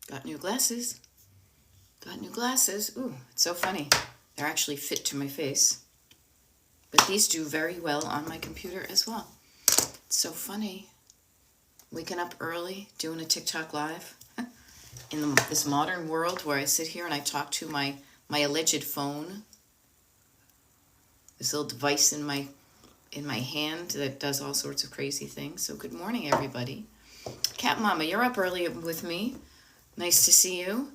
Got new glasses. Got new glasses. Ooh, it's so funny. They're actually fit to my face. But these do very well on my computer as well. It's so funny. Waking up early, doing a TikTok live in this modern world where I sit here and I talk to my alleged phone. This little device in my hand that does all sorts of crazy things. So good morning, everybody. Cat Mama, you're up early with me. Nice to see you.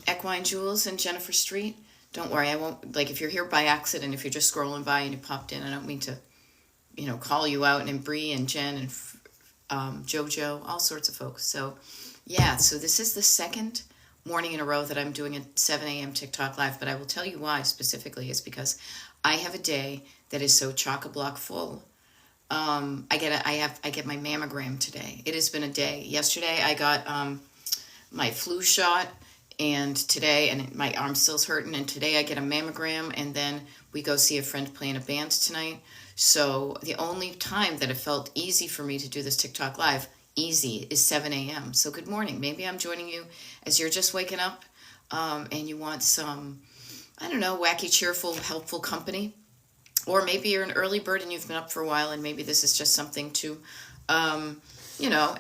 Equine Jules and Jennifer Street. Don't worry, I won't, like, if you're here by accident, if you're just scrolling by and you popped in, I don't mean to, call you out, and Bree and Jen and Jojo, all sorts of folks. So, yeah, so this is the second morning in a row that I'm doing a 7 a.m. TikTok live, but I will tell you why specifically. It's because I have a day that is so chock-a-block full. I get my mammogram today. It has been a day. Yesterday I got my flu shot, and today, and my arm still's hurting, and today I get a mammogram, and then we go see a friend playing a band tonight. So the only time that it felt easy for me to do this TikTok live, easy, is 7 a.m. So good morning. Maybe I'm joining you as you're just waking up, and you want some, I don't know, wacky, cheerful, helpful company. Or maybe you're an early bird and you've been up for a while, and maybe this is just something to,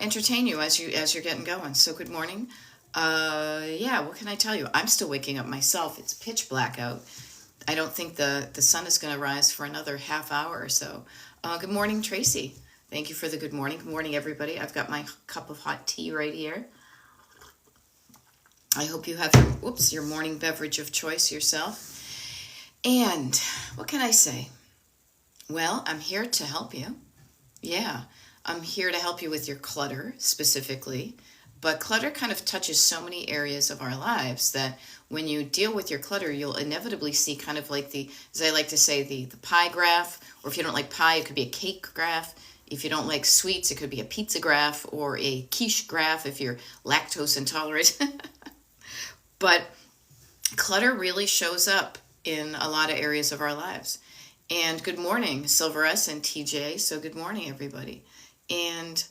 entertain you as you're getting going. So good morning. Yeah, what can I tell you? I'm still waking up myself. It's pitch black out. I don't think the sun is going to rise for another half hour or so. Good morning, Tracy. Thank you for the good morning. Good morning, everybody. I've got my cup of hot tea right here. I hope you have your morning beverage of choice yourself. And what can I say? Well, I'm here to help you. Yeah, I'm here to help you with your clutter specifically. But clutter kind of touches so many areas of our lives that when you deal with your clutter, you'll inevitably see kind of like as I like to say, the pie graph, or if you don't like pie, it could be a cake graph. If you don't like sweets, it could be a pizza graph or a quiche graph if you're lactose intolerant. But clutter really shows up in a lot of areas of our lives. And good morning, Silver S and TJ. So good morning, everybody. And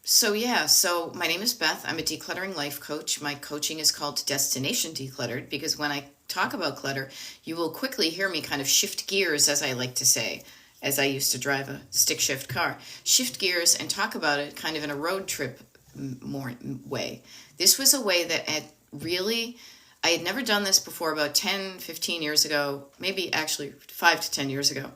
so my name is Beth. I'm a decluttering life coach. My coaching is called Destination Decluttered because when I talk about clutter, you will quickly hear me kind of shift gears, as I like to say, as I used to drive a stick shift car. Shift gears and talk about it kind of in a road trip more way. This was a way that I had never done this before about 10, 15 years ago, maybe actually 5 to 10 years ago.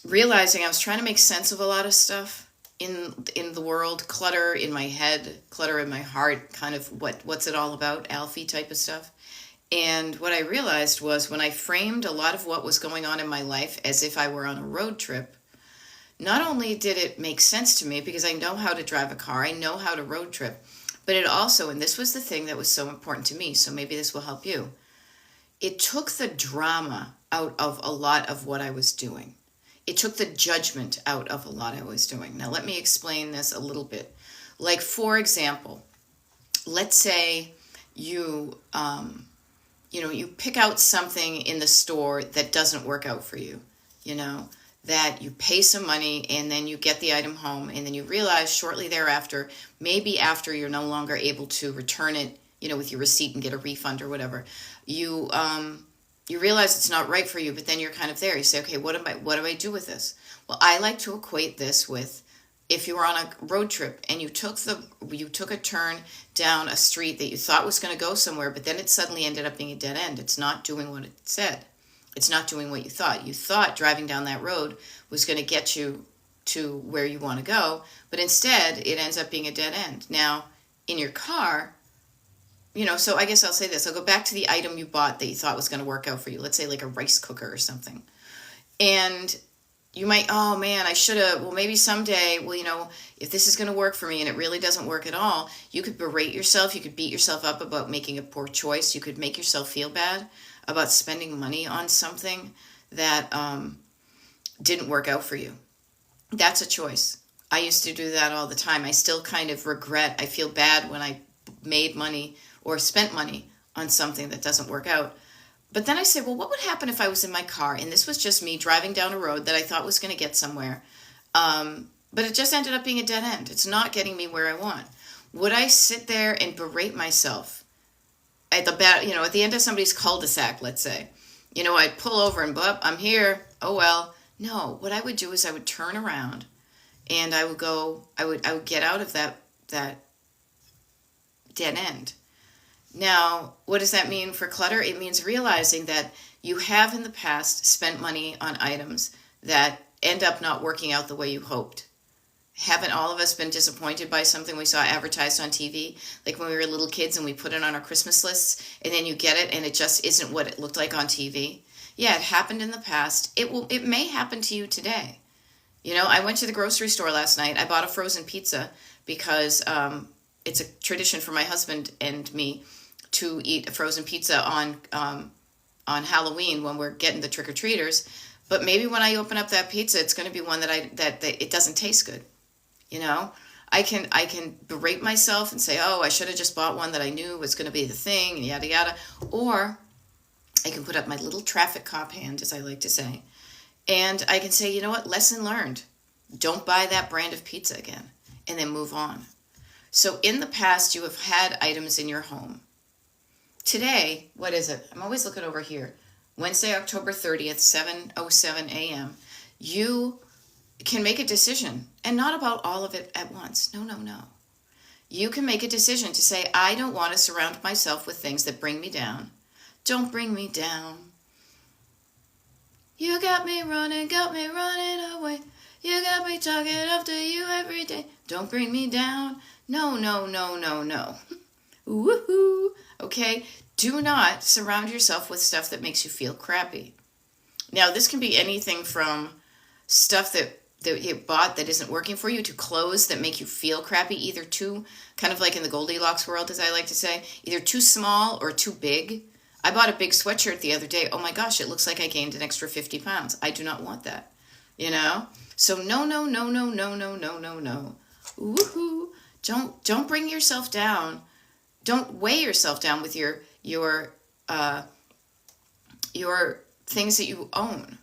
Realizing I was trying to make sense of a lot of stuff in the world, clutter in my head, clutter in my heart, kind of what's it all about, Alfie type of stuff. And what I realized was when I framed a lot of what was going on in my life as if I were on a road trip, not only did it make sense to me because I know how to drive a car, I know how to road trip, but it also, and this was the thing that was so important to me, so maybe this will help you, it took the drama out of a lot of what I was doing. It took the judgment out of a lot I was doing. Now, let me explain this a little bit. Like, for example, let's say you pick out something in the store that doesn't work out for you, that you pay some money and then you get the item home and then you realize shortly thereafter, maybe after you're no longer able to return it, with your receipt and get a refund or whatever, you realize it's not right for you, but then you're kind of there. You say, okay, what do I do with this? Well, I like to equate this with if you were on a road trip and you took a turn down a street that you thought was going to go somewhere, but then it suddenly ended up being a dead end. It's not doing what it said. It's not doing what you thought. You thought driving down that road was going to get you to where you want to go, but instead it ends up being a dead end. Now, in your car, so I guess I'll say this. I'll go back to the item you bought that you thought was going to work out for you. Let's say like a rice cooker or something. And you might, oh man, I should have, well, maybe someday, if this is going to work for me and it really doesn't work at all, you could berate yourself. You could beat yourself up about making a poor choice. You could make yourself feel bad about spending money on something that didn't work out for you. That's a choice. I used to do that all the time. I still kind of regret, I feel bad when I made money or spent money on something that doesn't work out. But then I say, well, what would happen if I was in my car and this was just me driving down a road that I thought was going to get somewhere, but it just ended up being a dead end. It's not getting me where I want. Would I sit there and berate myself at at the end of somebody's cul-de-sac, let's say? I'd pull over and, I'm here. Oh, well. No, what I would do is I would turn around and I would get out of that dead end. Now, what does that mean for clutter? It means realizing that you have in the past spent money on items that end up not working out the way you hoped. Haven't all of us been disappointed by something we saw advertised on TV? Like when we were little kids and we put it on our Christmas lists, and then you get it and it just isn't what it looked like on TV? Yeah, it happened in the past. It may happen to you today. I went to the grocery store last night. I bought a frozen pizza because it's a tradition for my husband and me to eat a frozen pizza on Halloween when we're getting the trick-or-treaters. But maybe when I open up that pizza, it's going to be one that it doesn't taste good. I can berate myself and say, oh, I should have just bought one that I knew was going to be the thing, and yada yada. Or I can put up my little traffic cop hand, as I like to say, and I can say, you know what, lesson learned. Don't buy that brand of pizza again, and then move on. So in the past, you have had items in your home. Today, what is it? I'm always looking over here. Wednesday, October 30th, 7:07 a.m. You can make a decision, and not about all of it at once. No. You can make a decision to say, I don't want to surround myself with things that bring me down. Don't bring me down. You got me running away. You got me talking after you every day. Don't bring me down. No. Woohoo. Okay? Do not surround yourself with stuff that makes you feel crappy. Now, this can be anything from stuff that you bought that isn't working for you to clothes that make you feel crappy, either too, kind of like in the Goldilocks world, as I like to say, either too small or too big. I bought a big sweatshirt the other day. Oh my gosh, it looks like I gained an extra 50 pounds. I do not want that, So no. Woohoo. Don't bring yourself down. Don't weigh yourself down with your things that you own.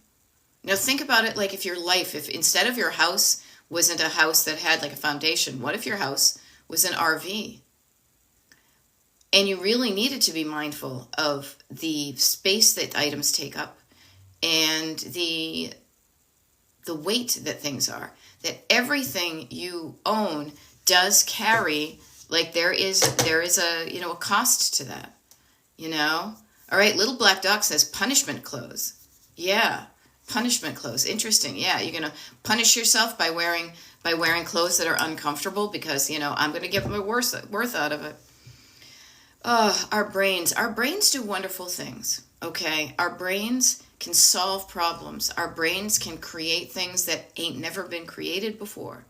Now think about it like if instead of your house wasn't a house that had like a foundation, what if your house was an RV? And you really needed to be mindful of the space that items take up and the weight that things are. That everything you own does carry, like there is a cost to that. All right, Little Black Dog says punishment clothes. Yeah, punishment clothes. Interesting. Yeah, you're gonna punish yourself by wearing clothes that are uncomfortable because I'm gonna get my worth out of it. Our brains do wonderful things. Okay, our brains can solve problems. Our brains can create things that ain't never been created before.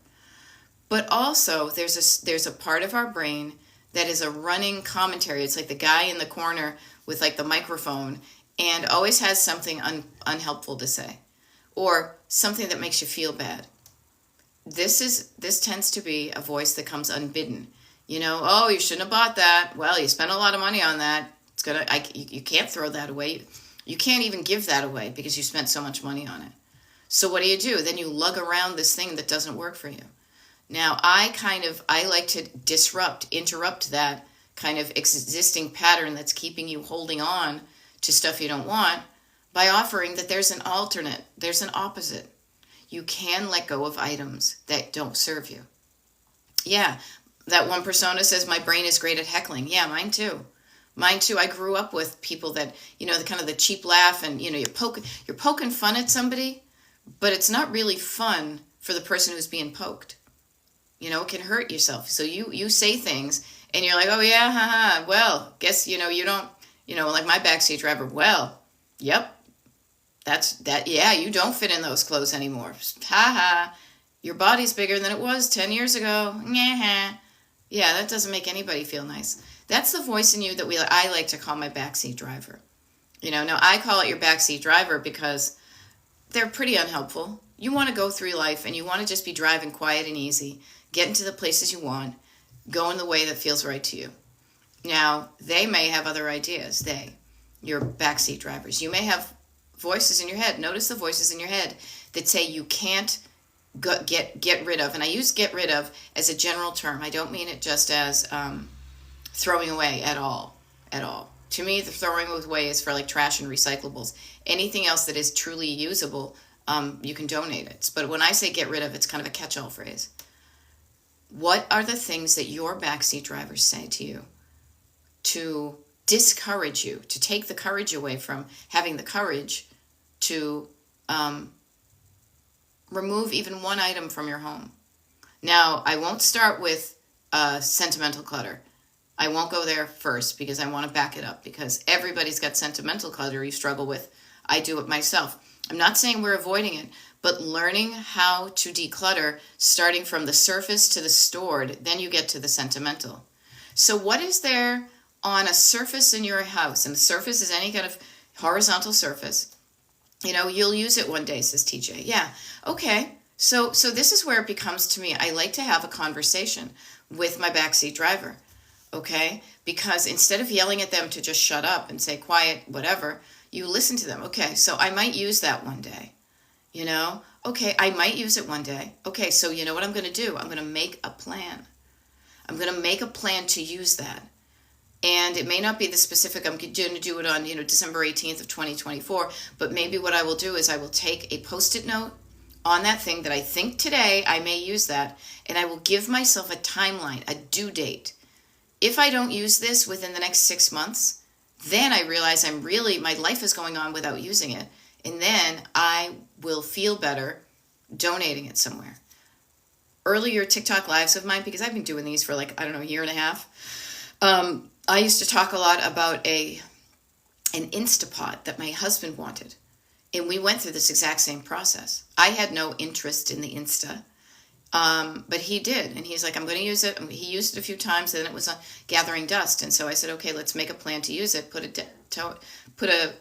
But also, there's a part of our brain that is a running commentary. It's like the guy in the corner with like the microphone and always has something unhelpful to say or something that makes you feel bad. This tends to be a voice that comes unbidden. Oh, you shouldn't have bought that. Well, you spent a lot of money on that. You can't throw that away. You can't even give that away because you spent so much money on it. So what do? Then you lug around this thing that doesn't work for you. Now, I like to interrupt that kind of existing pattern that's keeping you holding on to stuff you don't want by offering that there's an alternate, there's an opposite. You can let go of items that don't serve you. Yeah, that one persona says my brain is great at heckling. Yeah, mine too. I grew up with people that, the kind of the cheap laugh and, you're poking fun at somebody, but it's not really fun for the person who's being poked. It can hurt yourself. So you say things and you're like, oh yeah, haha. Well, guess, you don't, like my backseat driver. Well, yep. That's that. Yeah, you don't fit in those clothes anymore. Ha. Your body's bigger than it was 10 years ago. Yeah, that doesn't make anybody feel nice. That's the voice in you that I like to call my backseat driver. Now I call it your backseat driver because they're pretty unhelpful. You want to go through life and you want to just be driving quiet and easy, getting to the places you want, going the way that feels right to you. Now, they may have other ideas, your backseat drivers. You may have voices in your head. Notice the voices in your head that say you can't get rid of, and I use get rid of as a general term. I don't mean it just as throwing away at all, at all. To me, the throwing away is for like trash and recyclables. Anything else that is truly usable, you can donate it. But when I say get rid of, it's kind of a catch-all phrase. What are the things that your backseat drivers say to you to discourage you, to take the courage away from having the courage to remove even one item from your home? Now, I won't start with sentimental clutter. I won't go there first because I want to back it up, because everybody's got sentimental clutter you struggle with. I do it myself. I'm not saying we're avoiding it, but learning how to declutter, starting from the surface to the stored, then you get to the sentimental. So what is there on a surface in your house? And the surface is any kind of horizontal surface. You know, you'll use it one day, says TJ. Yeah, okay. So this is where it becomes, to me, I like to have a conversation with my backseat driver, okay? Because instead of yelling at them to just shut up and say quiet, whatever, you listen to them. Okay, so I might use that one day. You know, okay, I might use it one day. Okay, so you know what I'm going to do? I'm going to make a plan. I'm going to make a plan to use that. And it may not be the specific, I'm going to do it on, December 18th of 2024, but maybe what I will do is I will take a Post-it note on that thing that I think today I may use that, and I will give myself a timeline, a due date. If I don't use this within the next 6 months, then I realize my life is going on without using it. And then I will feel better donating it somewhere. Earlier TikTok lives of mine, because I've been doing these for a year and a half, I used to talk a lot about an Instapot that my husband wanted. And we went through this exact same process. I had no interest in the Insta, but he did. And he's like, I'm going to use it. He used it a few times, and then it was gathering dust. And so I said, okay, let's make a plan to use it. Put a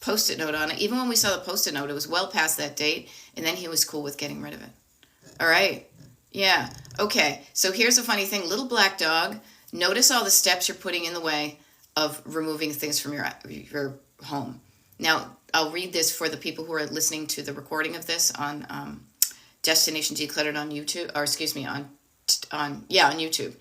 Post-it note on it. Even when we saw the Post-it note, it was well past that date, and then he was cool with getting rid of it. All right. Yeah. Okay. So here's a funny thing. Little black dog, notice all the steps you're putting in the way of removing things from your home. Now, I'll read this for the people who are listening to the recording of this on Destination Decluttered on YouTube, or excuse me, on YouTube.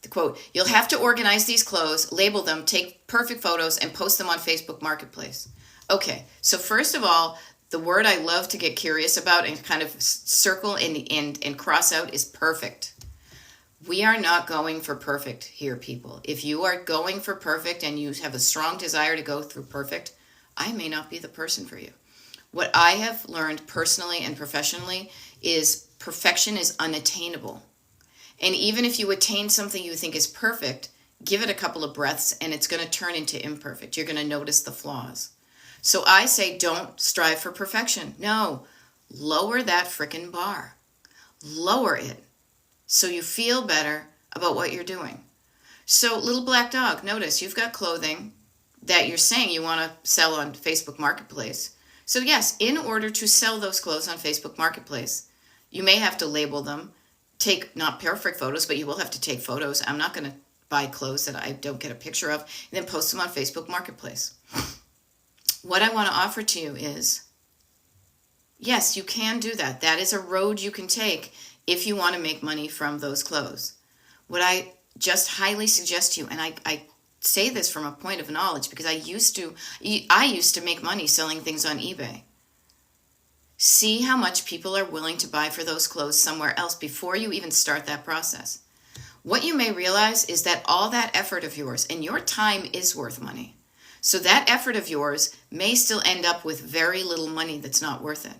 The quote, you'll have to organize these clothes, label them, take perfect photos, and post them on Facebook Marketplace. Okay, so first of all, the word I love to get curious about and kind of circle and cross out is perfect. We are not going for perfect here, people. If you are going for perfect and you have a strong desire to go through perfect, I may not be the person for you. What I have learned personally and professionally is perfection is unattainable. And even if you attain something you think is perfect, give it a couple of breaths and it's going to turn into imperfect. You're going to notice the flaws. So I say don't strive for perfection. No, lower that frickin' bar. Lower it so you feel better about what you're doing. So little black dog, notice you've got clothing that you're saying you want to sell on Facebook Marketplace. So yes, in order to sell those clothes on Facebook Marketplace, you may have to label them, take not perfect photos, but you will have to take photos. I'm not going to buy clothes that I don't get a picture of, and then post them on Facebook Marketplace. What I want to offer to you is, yes, you can do that. That is a road you can take if you want to make money from those clothes. What I just highly suggest to you, and I say this from a point of knowledge because I used to make money selling things on eBay. See how much people are willing to buy for those clothes somewhere else before you even start that process. What you may realize is that all that effort of yours, and your time is worth money. So that effort of yours may still end up with very little money that's not worth it.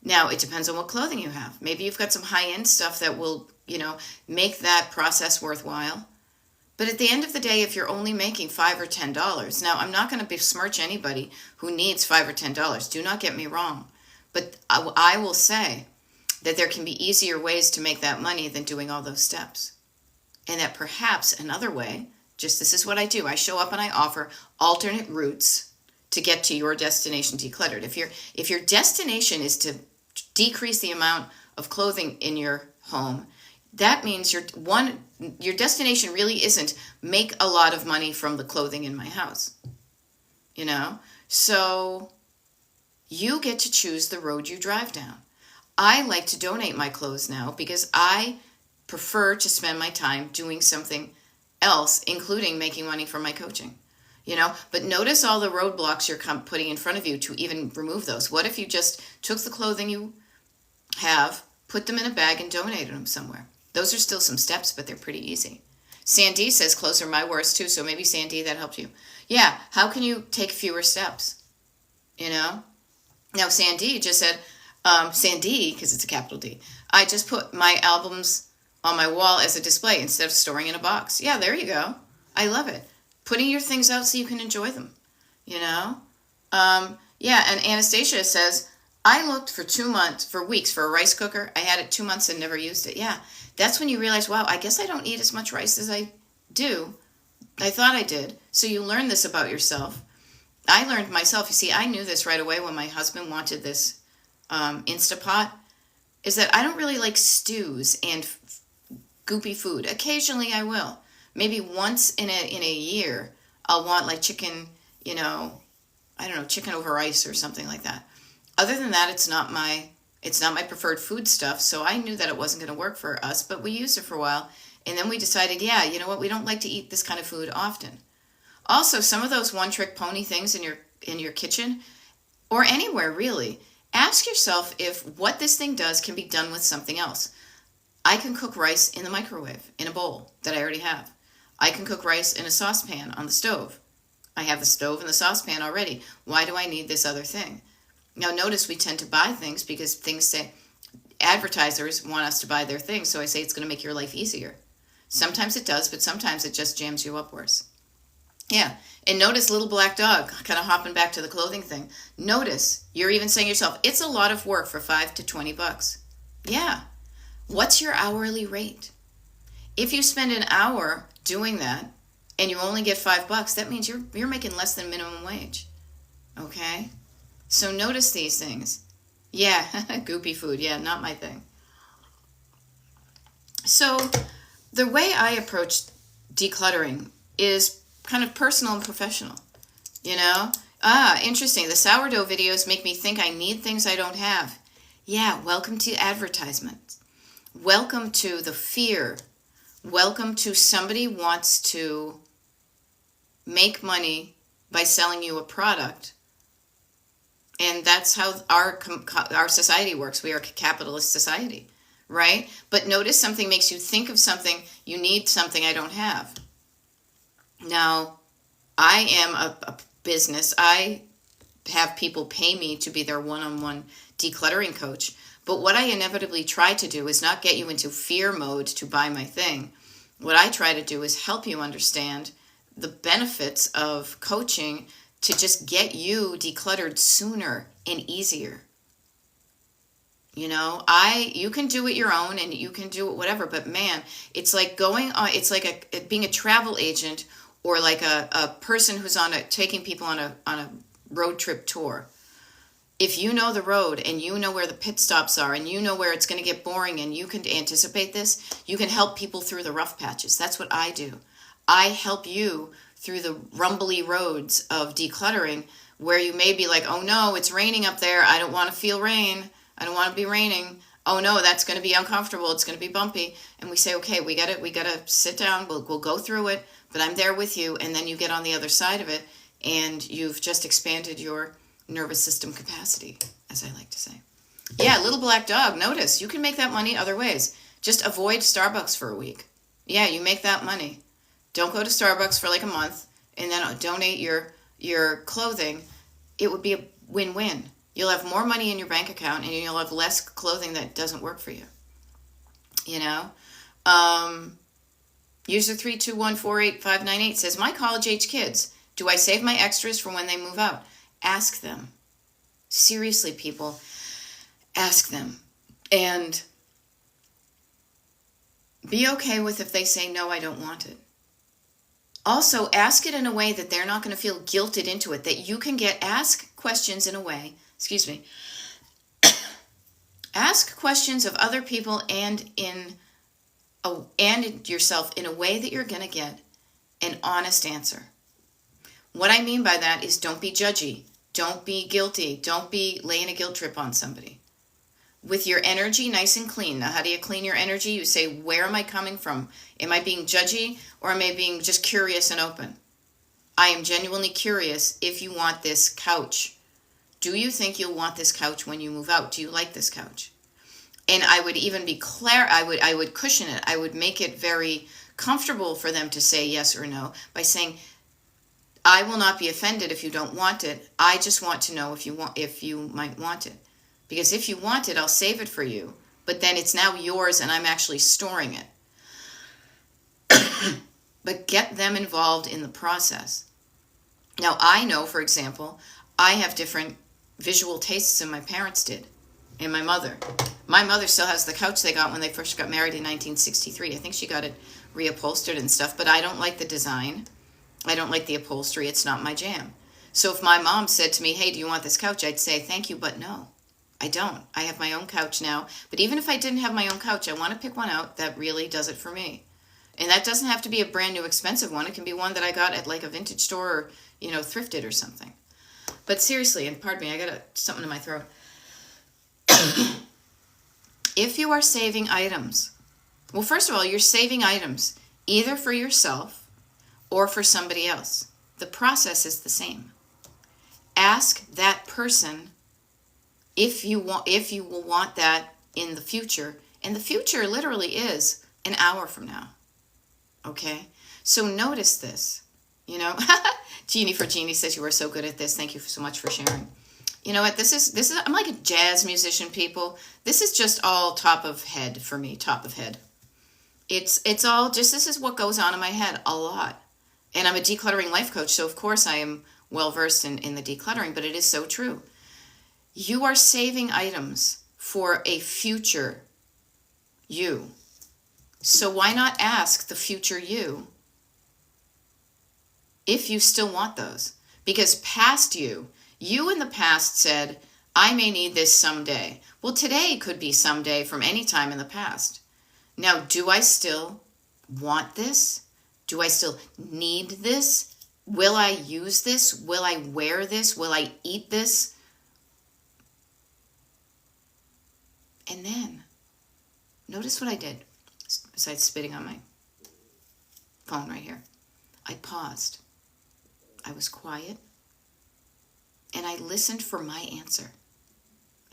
Now, it depends on what clothing you have. Maybe you've got some high-end stuff that will, make that process worthwhile. But at the end of the day, if you're only making $5 or $10, now I'm not going to besmirch anybody who needs $5 or $10. Do not get me wrong. But I will say that there can be easier ways to make that money than doing all those steps. And that perhaps another way, this is what I do. I show up and I offer alternate routes to get to your destination decluttered. If your destination is to decrease the amount of clothing in your home, that means your destination really isn't make a lot of money from the clothing in my house. So you get to choose the road you drive down. I like to donate my clothes now because I prefer to spend my time doing something else, including making money from my coaching. But notice all the roadblocks you're putting in front of you to even remove those. What if you just took the clothing you have, put them in a bag, and donated them somewhere? Those are still some steps, but they're pretty easy. Sandy says clothes are my worst too, so maybe Sandy, that helped you. Yeah, how can you take fewer steps? Now Sandy just said, Sandy, because it's a capital D, I just put my albums on my wall as a display instead of storing in a box. Yeah, there you go. I love it. Putting your things out so you can enjoy them, Yeah, and Anastasia says, I looked for weeks for a rice cooker. I had it 2 months and never used it. Yeah, that's when you realize, wow, I guess I don't eat as much rice as I do. I thought I did. So you learn this about yourself. I learned myself. You see, I knew this right away when my husband wanted this Instapot, is that I don't really like stews and goopy food. Occasionally I will. Maybe once in a year, I'll want like chicken, I don't know, chicken over rice or something like that. Other than that, it's not my preferred food stuff, so I knew that it wasn't going to work for us, but we used it for a while, and then we decided, yeah, you know what, we don't like to eat this kind of food often. Also, some of those one-trick pony things in your kitchen, or anywhere really, ask yourself if what this thing does can be done with something else. I can cook rice in the microwave, in a bowl that I already have. I can cook rice in a saucepan on the stove. I have the stove and the saucepan already. Why do I need this other thing? Now notice we tend to buy things because things say, advertisers want us to buy their things, so I say it's going to make your life easier. Sometimes it does, but sometimes it just jams you up worse. Yeah, and notice little black dog, kind of hopping back to the clothing thing. Notice, you're even saying to yourself, it's a lot of work for $5 to $20. Yeah. What's your hourly rate? If you spend an hour doing that and you only get $5, that means you're making less than minimum wage. Okay? So notice these things. Yeah, goopy food. Yeah, not my thing. So the way I approach decluttering is kind of personal and professional. Interesting. The sourdough videos make me think I need things I don't have. Yeah, welcome to advertisements. Welcome to the fear. Welcome to somebody wants to make money by selling you a product. And that's how our society works. We are a capitalist society, right? But notice something makes you think of something. You need something I don't have. Now, I am a business. I have people pay me to be their one-on-one decluttering coach. But what I inevitably try to do is not get you into fear mode to buy my thing. What I try to do is help you understand the benefits of coaching to just get you decluttered sooner and easier. You can do it your own and you can do it whatever, but man, it's like it's like being a travel agent or like a person who's taking people on a road trip tour. If you know the road and you know where the pit stops are and you know where it's going to get boring and you can anticipate this, you can help people through the rough patches. That's what I do. I help you through the rumbly roads of decluttering where you may be like, oh no, it's raining up there. I don't want to feel rain. I don't want to be raining. Oh no, that's going to be uncomfortable. It's going to be bumpy. And we say, okay, we got to sit down. We'll go through it, but I'm there with you. And then you get on the other side of it and you've just expanded your nervous system capacity, as I like to say. Yeah, little black dog, notice, you can make that money other ways. Just avoid Starbucks for a week. Yeah, you make that money. Don't go to Starbucks for like a month and then donate your clothing. It would be a win-win. You'll have more money in your bank account and you'll have less clothing that doesn't work for you. User 3214858 says, my college-age kids, do I save my extras for when they move out? Ask them. Seriously, people, ask them. And be okay with if they say, no, I don't want it. Also, ask it in a way that they're not going to feel guilted into it, that you can ask questions in a way, ask questions of other people and yourself in a way that you're going to get an honest answer. What I mean by that is don't be judgy. Don't be guilty. Don't be laying a guilt trip on somebody. with your energy nice and clean. Now, how do you clean your energy? You say, where am I coming from? Am I being judgy, or am I being just curious and open? I am genuinely curious if you want this couch. Do you think you'll want this couch when you move out? Do you like this couch? And I would even be clear, I would cushion it. I would make it very comfortable for them to say yes or no by saying, I will not be offended if you don't want it. I just want to know if you might want it. Because if you want it, I'll save it for you. But then it's now yours and I'm actually storing it. But get them involved in the process. Now, I know, for example, I have different visual tastes than my parents did, and my mother. My mother still has the couch they got when they first got married in 1963. I think she got it reupholstered and stuff, but I don't like the design. I don't like the upholstery. It's not my jam. So if my mom said to me, hey, do you want this couch? I'd say, thank you, but no, I don't. I have my own couch now. But even if I didn't have my own couch, I want to pick one out that really does it for me. And that doesn't have to be a brand new expensive one. It can be one that I got at like a vintage store or, thrifted or something. But seriously, and pardon me, I got something in my throat. If you are saving items, well, first of all, you're saving items either for yourself or for somebody else. The process is the same. Ask that person if you will want that in the future. And the future literally is an hour from now. Okay? So notice this. Jeannie for Jeannie says you are so good at this. Thank you so much for sharing. You know what? This is I'm like a jazz musician, people. This is just all top of head for me, top of head. It's all just, this is what goes on in my head a lot. And I'm a decluttering life coach, so of course I am well versed in the decluttering, but it is so true. You are saving items for a future you. So why not ask the future you if you still want those? Because past you in the past said, I may need this someday. Well, today could be someday from any time in the past. Now, do I still want this? Do I still need this? Will I use this? Will I wear this? Will I eat this? And then, notice what I did, besides spitting on my phone right here. I paused. I was quiet. And I listened for my answer.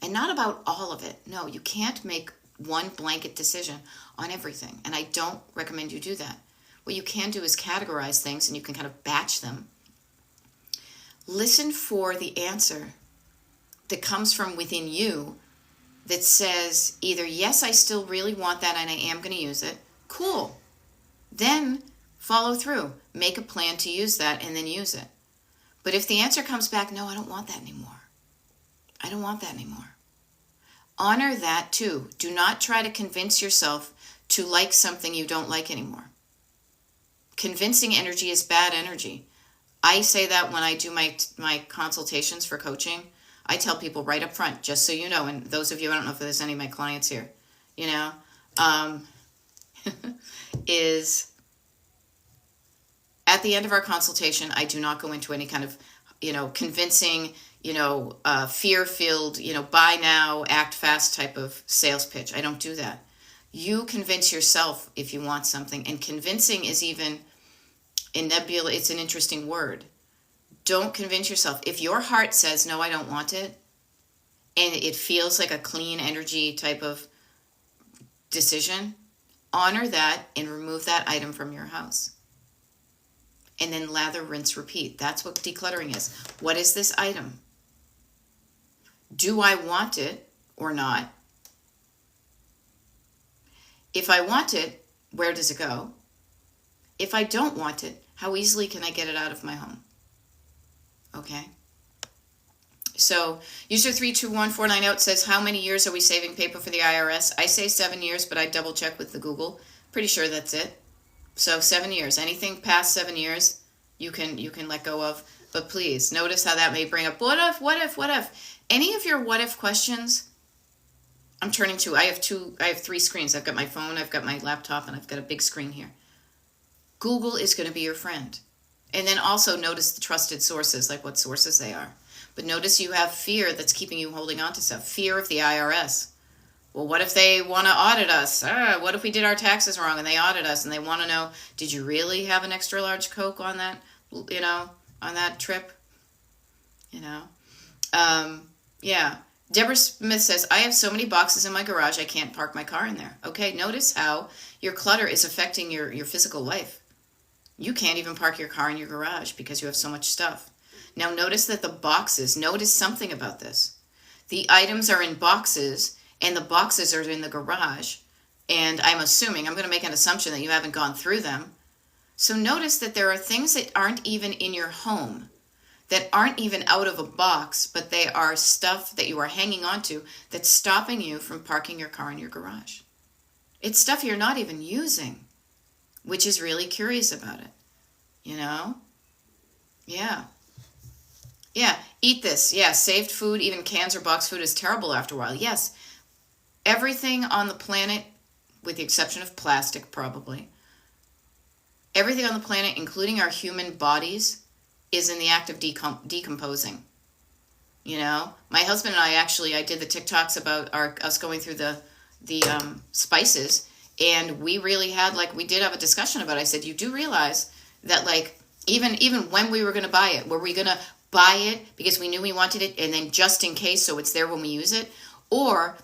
And not about all of it. No, you can't make one blanket decision on everything. And I don't recommend you do that. What you can do is categorize things and you can kind of batch them. Listen for the answer that comes from within you that says either, yes, I still really want that and I am going to use it. Cool. Then follow through. Make a plan to use that and then use it. But if the answer comes back, no, I don't want that anymore. I don't want that anymore. Honor that too. Do not try to convince yourself to like something you don't like anymore. Convincing energy is bad energy. I say that when I do my consultations for coaching. I tell people right up front, just so you know, and those of you, I don't know if there's any of my clients here, is at the end of our consultation, I do not go into any kind of, convincing, fear-filled, buy now, act fast type of sales pitch. I don't do that. You convince yourself if you want something, and convincing is even in nebula. It's an interesting word. Don't convince yourself. If your heart says, no, I don't want it, and it feels like a clean energy type of decision, honor that and remove that item from your house. And then lather, rinse, repeat. That's what decluttering is. What is this item? Do I want it or not? If I want it, where does it go? If I don't want it, how easily can I get it out of my home? Okay. So user 321498 says, how many years are we saving paper for the IRS? I say 7 years, but I double check with the Google. Pretty sure that's it. So 7 years. Anything past 7 years, you can let go of. But please notice how that may bring up what if. Any of your what if questions, I'm turning to. I have 3 screens. I've got my phone, I've got my laptop, and I've got a big screen here. Google is going to be your friend. And then also notice the trusted sources, like what sources they are. But notice you have fear that's keeping you holding on to stuff. Fear of the IRS. Well, what if they want to audit us? What if we did our taxes wrong and they audit us and they want to know, did you really have an extra large Coke on that, on that trip? Yeah. Deborah Smith says, I have so many boxes in my garage I can't park my car in there. Okay, notice how your clutter is affecting your physical life. You can't even park your car in your garage because you have so much stuff. Now notice that the boxes, notice something about this. The items are in boxes and the boxes are in the garage. And I'm going to make an assumption that you haven't gone through them. So notice that there are things that aren't even in your home, that aren't even out of a box, but they are stuff that you are hanging on to that's stopping you from parking your car in your garage. It's stuff you're not even using, which is really curious about it. Yeah. Yeah, eat this. Yeah, saved food, even cans or box food, is terrible after a while. Yes, everything on the planet, with the exception of plastic probably, everything on the planet, including our human bodies, is in the act of decomposing. My husband and I did the TikToks about us going through the spices, and we really had, we did have a discussion about it. I said, you do realize that, even when we were going to buy it, were we going to buy it because we knew we wanted it and then just in case so it's there when we use it? Or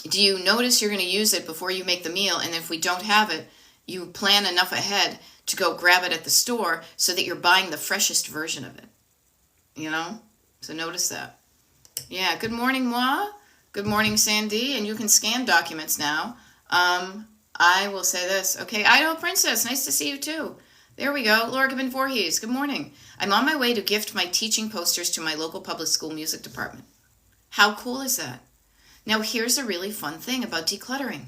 do you notice you're going to use it before you make the meal, and if we don't have it, you plan enough ahead to go grab it at the store so that you're buying the freshest version of it? So notice that. Yeah, good morning, Moi. Good morning, Sandy. And you can scan documents now. I will say this. Okay, Idaho Princess, nice to see you too. There we go. Laura Gibbon Voorhees, good morning. I'm on my way to gift my teaching posters to my local public school music department. How cool is that? Now, here's a really fun thing about decluttering.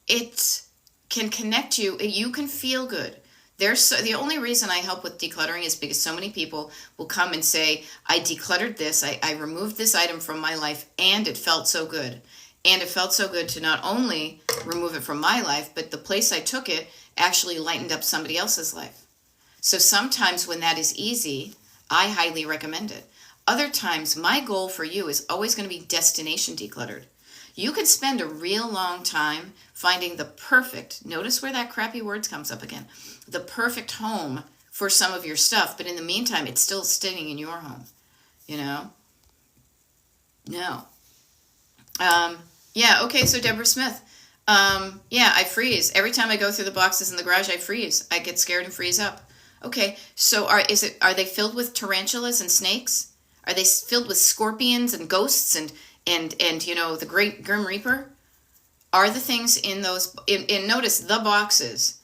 It can connect you. You can feel good. The only reason I help with decluttering is because so many people will come and say, I decluttered this, I removed this item from my life, and it felt so good. And it felt so good to not only remove it from my life, but the place I took it actually lightened up somebody else's life. So sometimes when that is easy, I highly recommend it. Other times, my goal for you is always going to be destination decluttered. You could spend a real long time finding the perfect, notice where that crappy words comes up again, the perfect home for some of your stuff, but in the meantime, it's still sitting in your home, No. Yeah, okay, so Deborah Smith. Yeah, I freeze. Every time I go through the boxes in the garage, I freeze. I get scared and freeze up. Okay, so are they filled with tarantulas and snakes? Are they filled with scorpions and ghosts and the great Grim Reaper? Are the things in those, notice the boxes,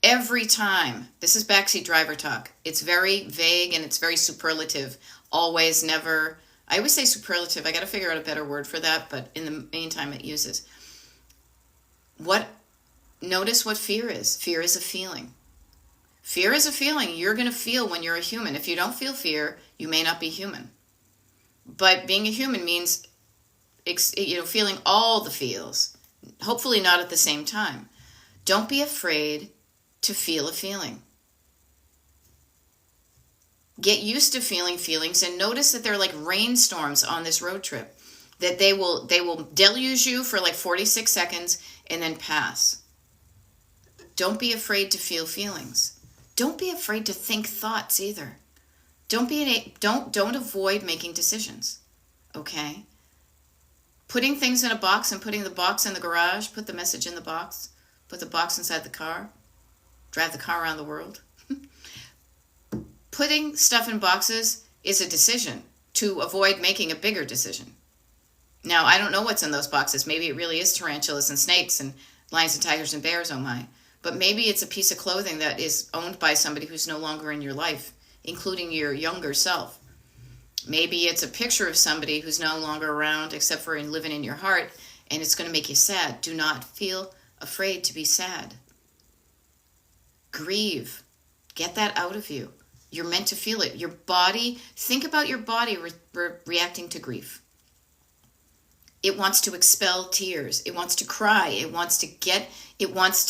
every time, this is backseat driver talk. It's very vague and it's very superlative. Always, never. I always say superlative. I got to figure out a better word for that, but in the meantime, it uses. Notice what fear is. Fear is a feeling. Fear is a feeling you're going to feel when you're a human. If you don't feel fear, you may not be human. But being a human means, feeling all the feels, hopefully not at the same time. Don't be afraid to feel a feeling. Get used to feeling feelings and notice that they're like rainstorms on this road trip, that they will deluge you for 46 seconds and then pass. Don't be afraid to feel feelings. Don't be afraid to think thoughts either. Don't avoid making decisions. Okay? Putting things in a box and putting the box in the garage, put the message in the box, put the box inside the car, drive the car around the world. Putting stuff in boxes is a decision to avoid making a bigger decision. Now, I don't know what's in those boxes. Maybe it really is tarantulas and snakes and lions and tigers and bears, oh my. But maybe it's a piece of clothing that is owned by somebody who's no longer in your life, including your younger self. Maybe it's a picture of somebody who's no longer around except for living in your heart, and it's going to make you sad. Do not feel afraid to be sad. Grieve. Get that out of you. You're meant to feel it. Your body, think about your body reacting to grief. It wants to expel tears. It wants to cry. It wants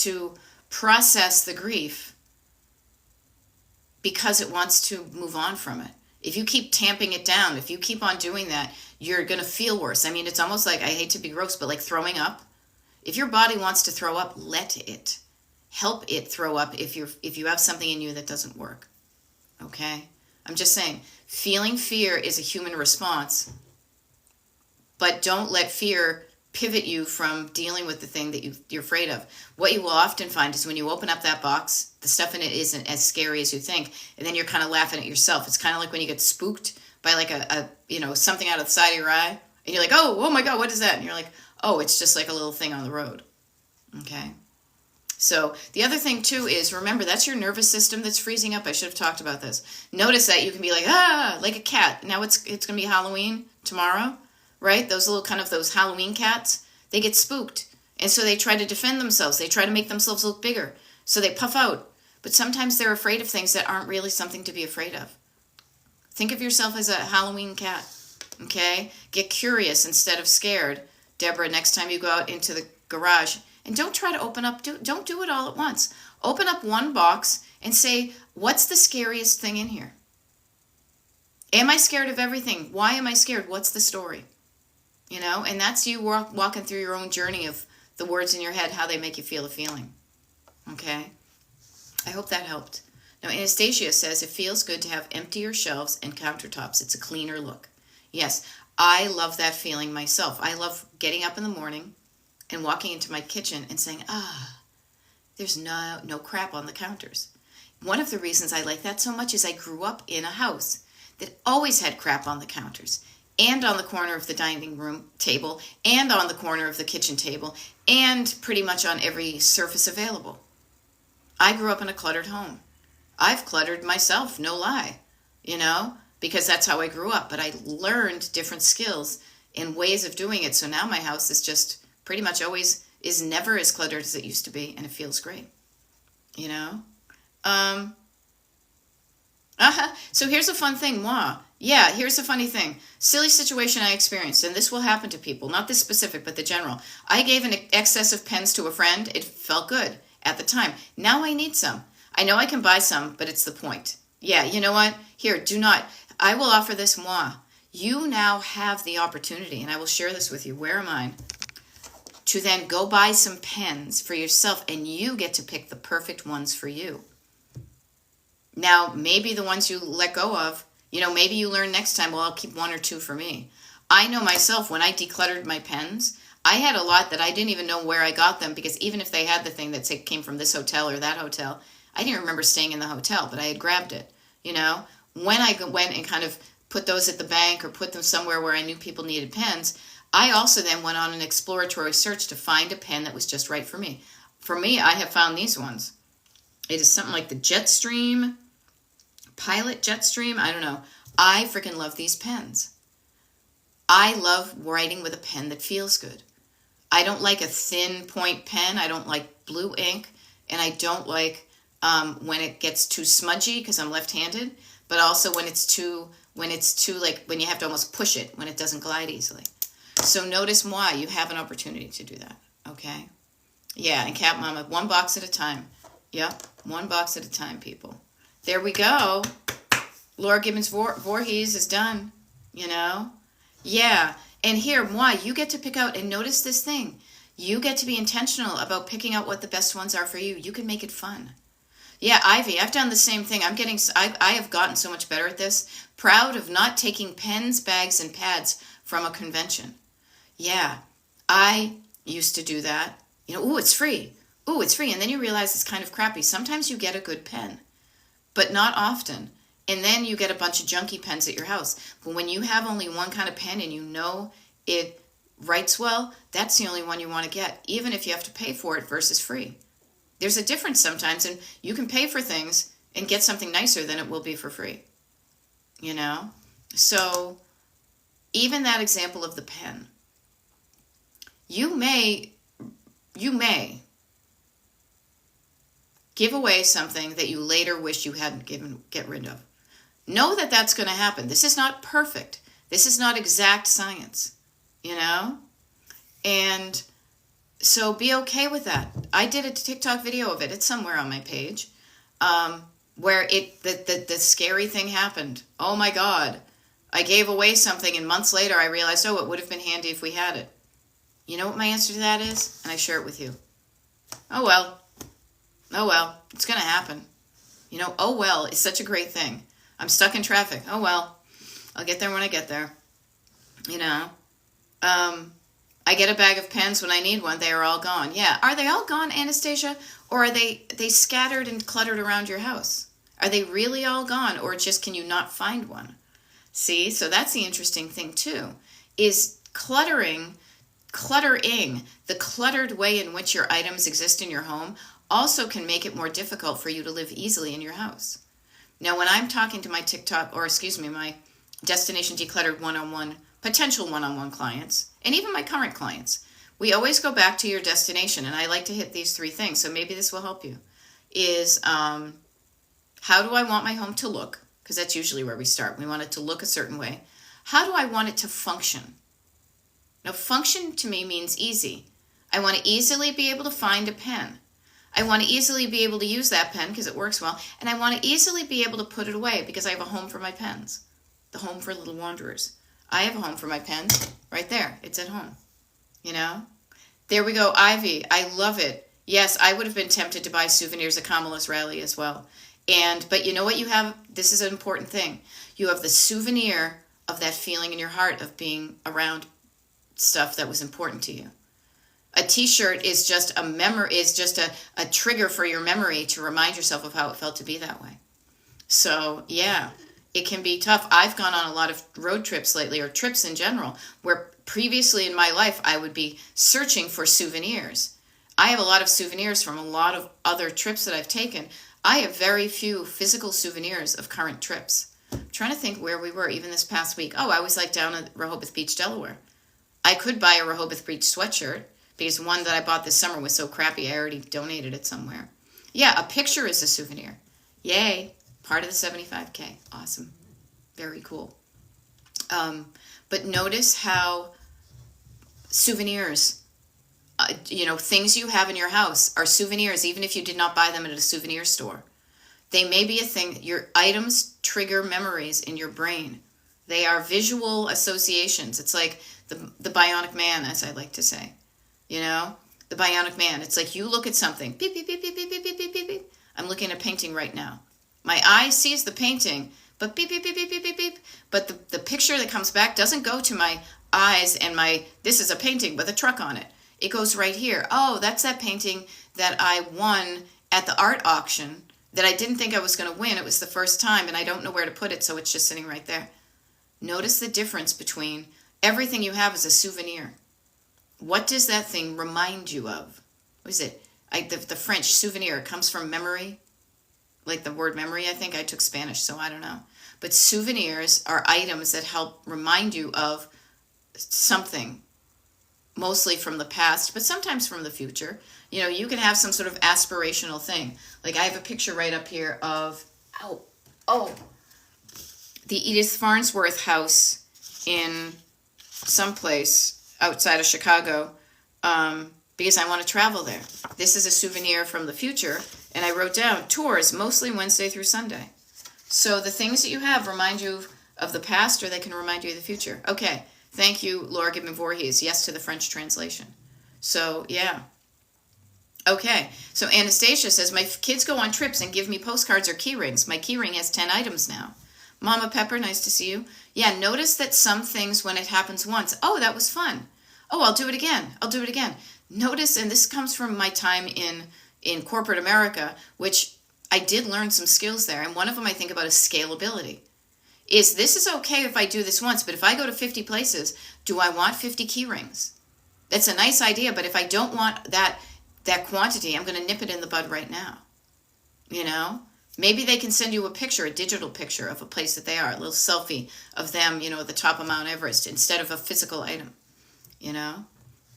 to process the grief because it wants to move on from it. If you keep tamping it down, if you keep on doing that, you're going to feel worse. I mean, it's almost like, I hate to be gross, but like throwing up. If your body wants to throw up, let it. Help it throw up if you have something in you that doesn't work. Okay? I'm just saying, feeling fear is a human response, but don't let fear pivot you from dealing with the thing that you're afraid of. What you will often find is when you open up that box, the stuff in it isn't as scary as you think, and then you're kind of laughing at yourself. It's kind of like when you get spooked by like a something out of the side of your eye, and you're like, oh my God, what is that? And you're like, oh, it's just like a little thing on the road. Okay? So the other thing too is, remember, that's your nervous system that's freezing up. I should have talked about this. Notice that you can be like, like a cat. Now it's going to be Halloween tomorrow, right? Those little kind of those Halloween cats, they get spooked. And so they try to defend themselves. They try to make themselves look bigger. So they puff out. But sometimes they're afraid of things that aren't really something to be afraid of. Think of yourself as a Halloween cat, okay? Get curious instead of scared. Deborah, next time you go out into the garage, and don't try to open up, don't do it all at once. Open up one box and say, what's the scariest thing in here? Am I scared of everything? Why am I scared? What's the story? And that's you walking through your own journey of the words in your head, how they make you feel a feeling. Okay? I hope that helped. Now, Anastasia says, it feels good to have emptier shelves and countertops. It's a cleaner look. Yes, I love that feeling myself. I love getting up in the morning and walking into my kitchen and saying, there's no crap on the counters. One of the reasons I like that so much is I grew up in a house that always had crap on the counters and on the corner of the dining room table and on the corner of the kitchen table and pretty much on every surface available. I grew up in a cluttered home. I've cluttered myself, no lie, because that's how I grew up. But I learned different skills and ways of doing it. So now my house is just pretty much always is never as cluttered as it used to be, and it feels great. So here's a fun thing, moi. Yeah, here's a funny thing. Silly situation I experienced, and this will happen to people, not this specific, but the general. I gave an excess of pens to a friend. It felt good at the time. Now I need some. I know I can buy some, but it's the point. Yeah, you know what? Here, I will offer this, moi. You now have the opportunity, and I will share this with you. Where am I? To then go buy some pens for yourself, and you get to pick the perfect ones for you. Now, maybe the ones you let go of, maybe you learn next time, well, I'll keep one or two for me. I know myself, when I decluttered my pens, I had a lot that I didn't even know where I got them, because even if they had the thing that came from this hotel or that hotel, I didn't remember staying in the hotel, but I had grabbed it. When I went and kind of put those at the bank or put them somewhere where I knew people needed pens, I also then went on an exploratory search to find a pen that was just right for me. For me, I have found these ones. It is something like the Jetstream, Pilot Jetstream, I don't know. I freaking love these pens. I love writing with a pen that feels good. I don't like a thin point pen. I don't like blue ink. And I don't like when it gets too smudgy because I'm left-handed. But also when it's too like when you have to almost push it, when it doesn't glide easily. So notice why you have an opportunity to do that. Okay? Yeah, and Cat Mama, one box at a time. Yep, one box at a time, people. There we go. Laura Gibbons Voorhees is done. Yeah. And here, moi, you get to pick out, and notice this thing. You get to be intentional about picking out what the best ones are for you. You can make it fun. Yeah, Ivy, I've done the same thing. I have gotten so much better at this. Proud of not taking pens, bags, and pads from a convention. Yeah, I used to do that. Ooh, it's free. Ooh, it's free. And then you realize it's kind of crappy. Sometimes you get a good pen, but not often. And then you get a bunch of junky pens at your house. But when you have only one kind of pen and it writes well, that's the only one you want to get, even if you have to pay for it versus free. There's a difference sometimes, and you can pay for things and get something nicer than it will be for free. So even that example of the pen, you may give away something that you later wish you hadn't get rid of. Know that that's going to happen. This is not perfect. This is not exact science, And so be okay with that. I did a TikTok video of it. It's somewhere on my page, where the scary thing happened. Oh my God. I gave away something and months later I realized, oh, it would have been handy if we had it. You know what my answer to that is? And I share it with you. Oh, well. Oh, well. It's going to happen. You know, oh, well, it's such a great thing. I'm stuck in traffic. Oh, well. I'll get there when I get there. You know. I get a bag of pens when I need one. They are all gone. Yeah. Are they all gone, Anastasia? Or are they scattered and cluttered around your house? Are they really all gone? Or just can you not find one? See? So that's the interesting thing too. Is cluttering, the cluttered way in which your items exist in your home also can make it more difficult for you to live easily in your house. Now, when I'm talking to my my Destination Decluttered one-on-one, potential one-on-one clients, and even my current clients, we always go back to your destination. And I like to hit these 3 things, so maybe this will help you. Is how do I want my home to look? Because that's usually where we start. We want it to look a certain way. How do I want it to function? Now, function to me means easy. I want to easily be able to find a pen. I want to easily be able to use that pen because it works well. And I want to easily be able to put it away because I have a home for my pens. The home for little wanderers. I have a home for my pens right there. It's at home. You know? There we go, Ivy. I love it. Yes, I would have been tempted to buy souvenirs at Kamala's rally as well. But you know what you have? This is an important thing. You have the souvenir of that feeling in your heart of being around stuff that was important to you. A t-shirt is just a trigger for your memory to remind yourself of how it felt to be that way. So, yeah, it can be tough. I've gone on a lot of road trips lately, or trips in general, where previously in my life I would be searching for souvenirs. I have a lot of souvenirs from a lot of other trips that I've taken. I have very few physical souvenirs of current trips. I'm trying to think where we were even this past week. Oh, I was down at Rehoboth Beach, Delaware. I could buy a Rehoboth Beach sweatshirt because one that I bought this summer was so crappy I already donated it somewhere. Yeah, a picture is a souvenir. Yay, part of the 75K. Awesome. Very cool. But notice how souvenirs, things you have in your house are souvenirs, even if you did not buy them at a souvenir store. They may be a thing. Your items trigger memories in your brain. They are visual associations. It's like the Bionic Man, as I like to say. You know, the Bionic Man. It's like you look at something. Beep, beep, beep, beep, beep, beep, beep, beep, beep, beep. I'm looking at a painting right now. My eye sees the painting, but beep, beep, beep, beep, beep, beep, beep. But the picture that comes back doesn't go to my eyes and this is a painting with a truck on it. It goes right here. Oh, that's that painting that I won at the art auction that I didn't think I was going to win. It was the first time, and I don't know where to put it, so it's just sitting right there. Notice the difference between everything you have is a souvenir. What does that thing remind you of? What is it? The French souvenir comes from memory, like the word memory, I think. I took Spanish, so I don't know. But souvenirs are items that help remind you of something, mostly from the past, but sometimes from the future. You know, you can have some sort of aspirational thing. Like I have a picture right up here of, the Edith Farnsworth house in someplace outside of Chicago, because I want to travel there. This is a souvenir from the future, and I wrote down tours mostly Wednesday through Sunday. So the things that you have remind you of the past, or they can remind you of the future. Okay, thank you, Laura Gibbon Voorhees. Yes to the French translation. So, yeah. Okay, so Anastasia says, my kids go on trips and give me postcards or key rings. My key ring has 10 items now. Mama Pepper, nice to see you. Yeah, notice that some things, when it happens once, oh, that was fun. Oh, I'll do it again. Notice, and this comes from my time in corporate America, which I did learn some skills there, and one of them I think about is scalability. This is okay if I do this once, but if I go to 50 places, do I want 50 key rings? That's a nice idea, but if I don't want that quantity, I'm going to nip it in the bud right now. You know? Maybe they can send you a picture, a digital picture of a place that they are, a little selfie of them, at the top of Mount Everest instead of a physical item,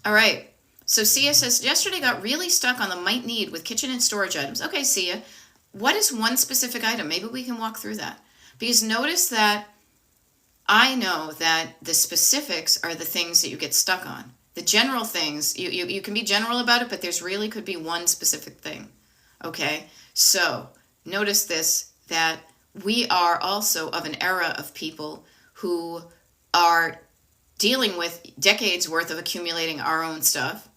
All right. So Sia says, yesterday got really stuck on the might need with kitchen and storage items. Okay, Sia, what is one specific item? Maybe we can walk through that. Because notice that I know that the specifics are the things that you get stuck on. The general things, you can be general about it, but there's really could be one specific thing. Okay? So notice this, that we are also of an era of people who are dealing with decades worth of accumulating our own stuff.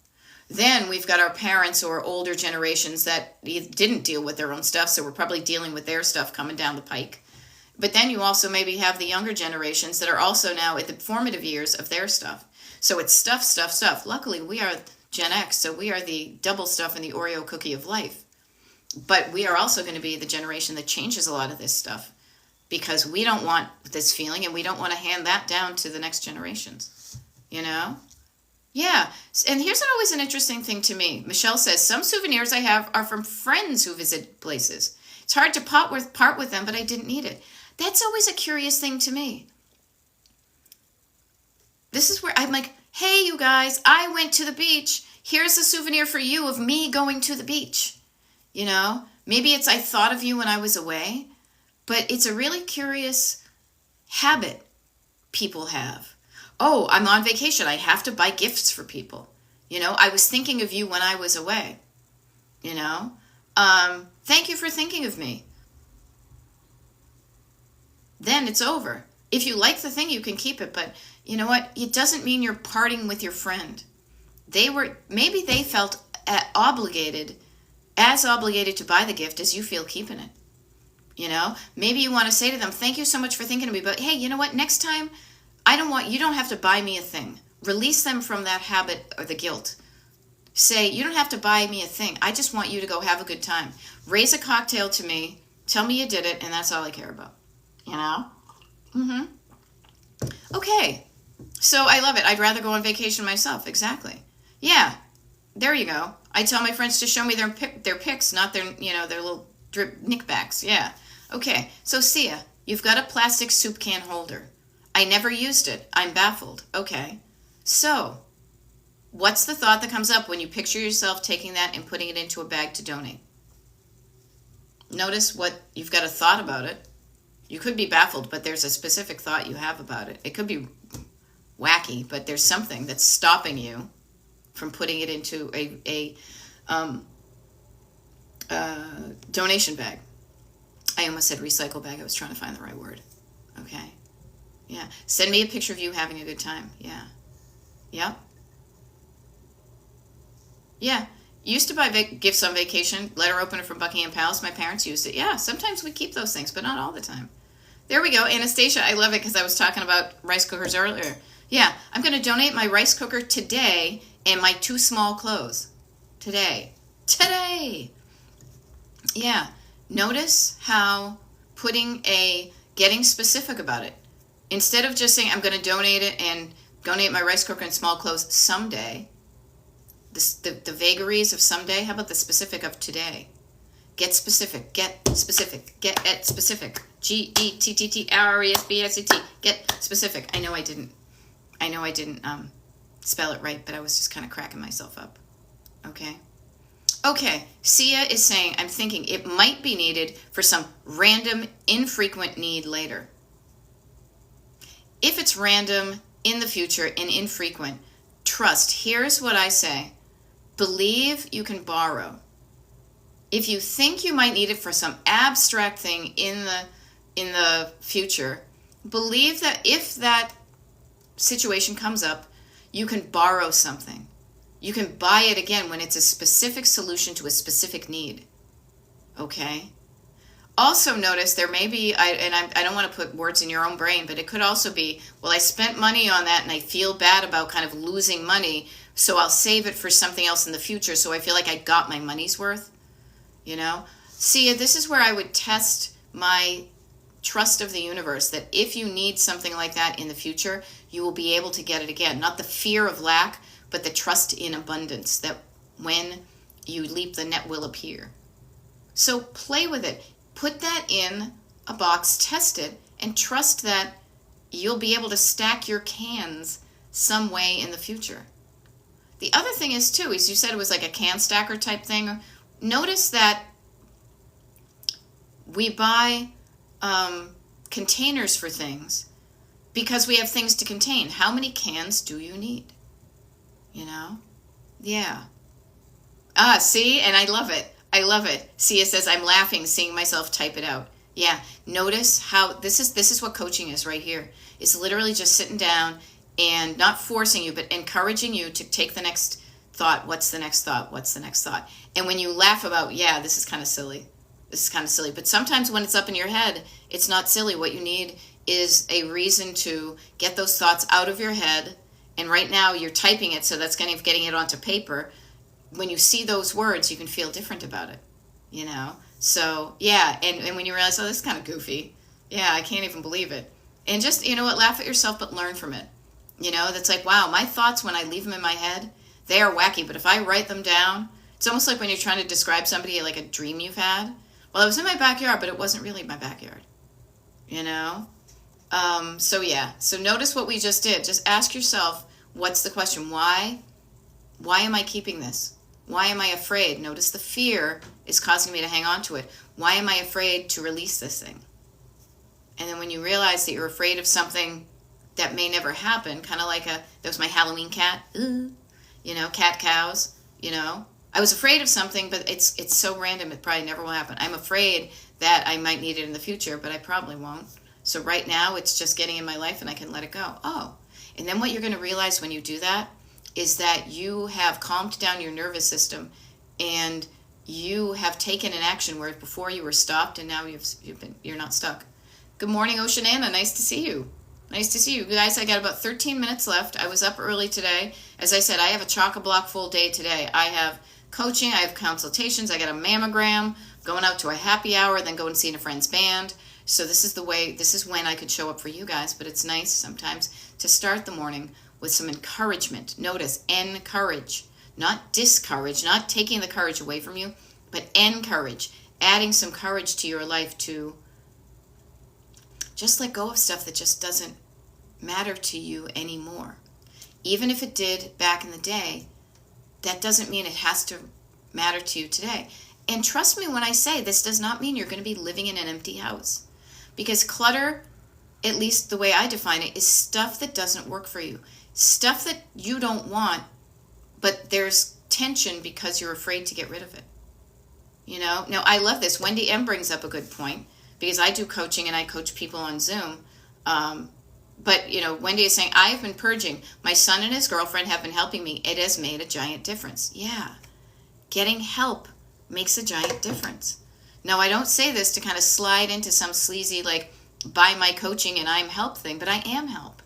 Then we've got our parents or older generations that didn't deal with their own stuff, so we're probably dealing with their stuff coming down the pike. But then you also maybe have the younger generations that are also now at the formative years of their stuff. So it's stuff, stuff, stuff. Luckily, we are Gen X, so we are the double stuff in the Oreo cookie of life. But we are also going to be the generation that changes a lot of this stuff because we don't want this feeling and we don't want to hand that down to the next generations. You know? Yeah. And here's always an interesting thing to me. Michelle says, some souvenirs I have are from friends who visit places. It's hard to part with them, but I didn't need it. That's always a curious thing to me. This is where I'm like, hey, you guys, I went to the beach. Here's a souvenir for you of me going to the beach. You know, maybe it's I thought of you when I was away, but it's a really curious habit people have. Oh, I'm on vacation. I have to buy gifts for people. You know, I was thinking of you when I was away. You know, thank you for thinking of me. Then it's over. If you like the thing, you can keep it. But you know what? It doesn't mean you're parting with your friend. Maybe they felt as obligated to buy the gift as you feel keeping it. You know, maybe you want to say to them, thank you so much for thinking of me, but hey, you know what? Next time, you don't have to buy me a thing. Release them from that habit or the guilt. Say, you don't have to buy me a thing. I just want you to go have a good time. Raise a cocktail to me. Tell me you did it, and that's all I care about. You know? Okay. So I love it. I'd rather go on vacation myself. Exactly. Yeah. There you go. I tell my friends to show me their pics, not their little drip knickbacks. Yeah. Okay. So Sia, you've got a plastic soup can holder. I never used it. I'm baffled. Okay. So, what's the thought that comes up when you picture yourself taking that and putting it into a bag to donate? Notice what you've got a thought about it. You could be baffled, but there's a specific thought you have about it. It could be wacky, but there's something that's stopping you from putting it into a donation bag. I almost said recycle bag. I was trying to find the right word. Okay. Yeah. Send me a picture of you having a good time. Yeah. Yep. Yeah. Used to buy gifts on vacation. Letter opener from Buckingham Palace. My parents used it. Yeah. Sometimes we keep those things, but not all the time. There we go. Anastasia, I love it because I was talking about rice cookers earlier. Yeah. I'm going to donate my rice cooker today and my 2 small clothes. Today. Yeah. Notice how getting specific about it. Instead of just saying, I'm going to donate it and donate my rice cooker and small clothes someday, the vagaries of someday, how about the specific of today? Get specific. Get specific. Get specific. GETTRESBICT. Get specific. I know I didn't spell it right, but I was just kind of cracking myself up. Okay. Sia is saying, I'm thinking it might be needed for some random, infrequent need later. If it's random, in the future, and infrequent, trust. Here's what I say. Believe you can borrow. If you think you might need it for some abstract thing in the future, believe that if that situation comes up, you can borrow something. You can buy it again when it's a specific solution to a specific need. Okay? Also notice there may be, I don't want to put words in your own brain, but it could also be, well, I spent money on that and I feel bad about kind of losing money, so I'll save it for something else in the future so I feel like I got my money's worth. You know? See, this is where I would test my trust of the universe, that if you need something like that in the future, you will be able to get it again. Not the fear of lack, but the trust in abundance, that when you leap, the net will appear. So play with it. Put that in a box, test it, and trust that you'll be able to stack your cans some way in the future. The other thing is, too, as you said, it was like a can stacker type thing. Notice that we buy containers for things because we have things to contain. How many cans do you need? You know? Yeah. See? And I love it. Sia says, I'm laughing seeing myself type it out. Yeah. Notice how this is what coaching is right here. is literally just sitting down and not forcing you, but encouraging you to take the next thought. What's the next thought? What's the next thought? And when you laugh about, yeah, this is kind of silly. This is kind of silly. But sometimes when it's up in your head, it's not silly. What you need is a reason to get those thoughts out of your head. And right now you're typing it, so that's kind of getting it onto paper. When you see those words, you can feel different about it, you know? So, yeah, and when you realize, oh, this is kind of goofy. Yeah, I can't even believe it. And just, you know what, laugh at yourself, but learn from it. You know, that's like, wow, my thoughts when I leave them in my head, they are wacky. But if I write them down, it's almost like when you're trying to describe somebody like a dream you've had. Well, it was in my backyard, but it wasn't really my backyard, you know? So, yeah, so notice what we just did. Just ask yourself, what's the question? Why am I keeping this? Why am I afraid? Notice the fear is causing me to hang on to it. Why am I afraid to release this thing? And then when you realize that you're afraid of something that may never happen, kind of like that was my Halloween cat, you know, cat cows, you know. I was afraid of something, but it's so random, it probably never will happen. I'm afraid that I might need it in the future, but I probably won't. So right now, it's just getting in my life and I can let it go. Oh, and then what you're going to realize when you do that is that you have calmed down your nervous system and you have taken an action where before you were stopped and now you're not stuck. Good morning, Oceanana. Nice to see you. Nice to see you. Guys, I got about 13 minutes left. I was up early today. As I said, I have a chock-a-block full day today. I have coaching, I have consultations, I got a mammogram, going out to a happy hour, then going and seeing a friend's band. So this is when I could show up for you guys, but it's nice sometimes to start the morning with some encouragement. Notice, encourage, not discourage, not taking the courage away from you, but encourage, adding some courage to your life to just let go of stuff that just doesn't matter to you anymore. Even if it did back in the day, that doesn't mean it has to matter to you today. And trust me when I say this does not mean you're going to be living in an empty house. Because clutter, at least the way I define it, is stuff that doesn't work for you. Stuff that you don't want, but there's tension because you're afraid to get rid of it. You know? Now, I love this. Wendy M. brings up a good point, because I do coaching and I coach people on Zoom. But, you know, Wendy is saying, I've been purging. My son and his girlfriend have been helping me. It has made a giant difference. Yeah. Getting help makes a giant difference. Now, I don't say this to kind of slide into some sleazy, like, buy my coaching and I'm help thing, but I am help.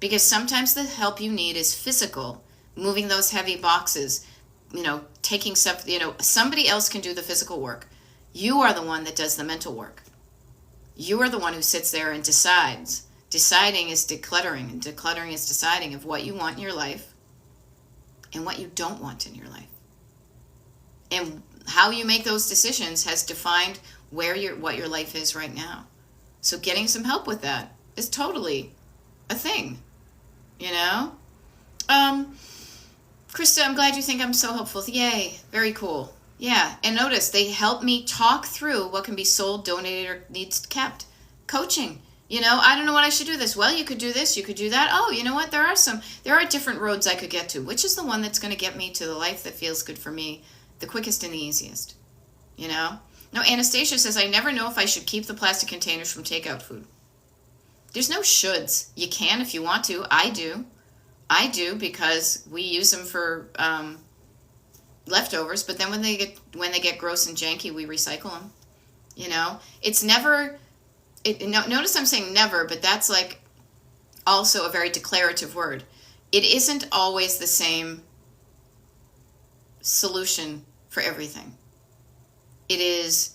Because sometimes the help you need is physical, moving those heavy boxes, you know, taking stuff, you know, somebody else can do the physical work. You are the one that does the mental work. You are the one who sits there and decides. Deciding is decluttering, and decluttering is deciding of what you want in your life and what you don't want in your life. And how you make those decisions has defined what your life is right now. So getting some help with that is totally a thing, you know? Krista, I'm glad you think I'm so helpful. Yay, very cool. Yeah, and notice they help me talk through what can be sold, donated, or needs kept. Coaching. You know, I don't know what I should do this. Well, you could do this, you could do that. Oh, you know what? There are different roads I could get to. Which is the one that's going to get me to the life that feels good for me, the quickest and the easiest? You know? Now, Anastasia says, I never know if I should keep the plastic containers from takeout food. There's no shoulds. You can if you want to. I do. I do because we use them for leftovers, but then when they get gross and janky, we recycle them. You know? It's never... notice I'm saying never, but that's like also a very declarative word. It isn't always the same solution for everything. It is,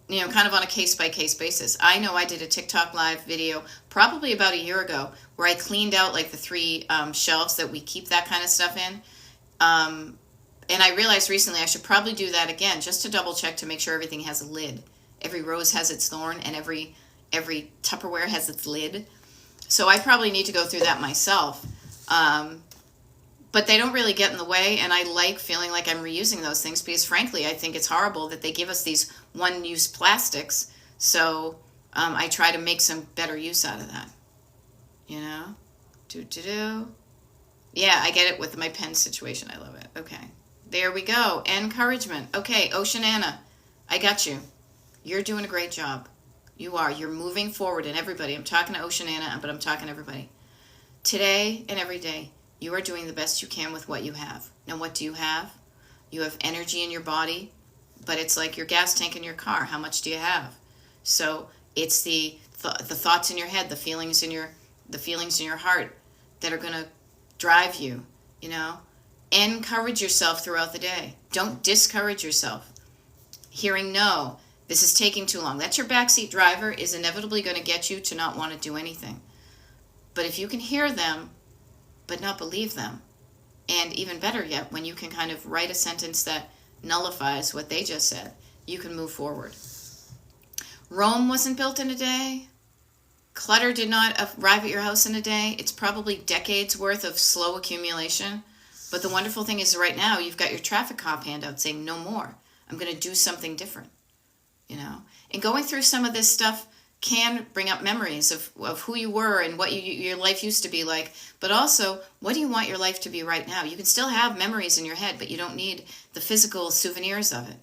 you know, kind of on a case-by-case basis. I know I did a TikTok live video probably about a year ago where I cleaned out like the 3 shelves that we keep that kind of stuff in. And I realized recently I should probably do that again just to double check to make sure everything has a lid. Every rose has its thorn and every Tupperware has its lid. So I probably need to go through that myself. But they don't really get in the way, and I like feeling like I'm reusing those things because, frankly, I think it's horrible that they give us these one-use plastics. So I try to make some better use out of that. You know? Yeah, I get it with my pen situation. I love it. Okay. There we go. Encouragement. Okay, Oceanana, I got you. You're doing a great job. You are. You're moving forward. And everybody, I'm talking to Oceanana, but I'm talking to everybody. Today and every day, you are doing the best you can with what you have. Now, what do you have? You have energy in your body, but it's like your gas tank in your car. How much do you have? So it's the thoughts in your head, the feelings in your heart that are going to drive you, you know. Encourage yourself throughout the day. Don't discourage yourself. Hearing no, this is taking too long. That's your backseat driver is inevitably going to get you to not want to do anything. But if you can hear them, but not believe them, and even better yet, when you can kind of write a sentence that nullifies what they just said, you can move forward. Rome wasn't built in a day. Clutter did not arrive at your house in a day. It's probably decades worth of slow accumulation. But the wonderful thing is right now, you've got your traffic cop handout saying, no more. I'm going to do something different, you know. And going through some of this stuff can bring up memories of who you were and what your life used to be like. But also, what do you want your life to be right now? You can still have memories in your head, but you don't need the physical souvenirs of it,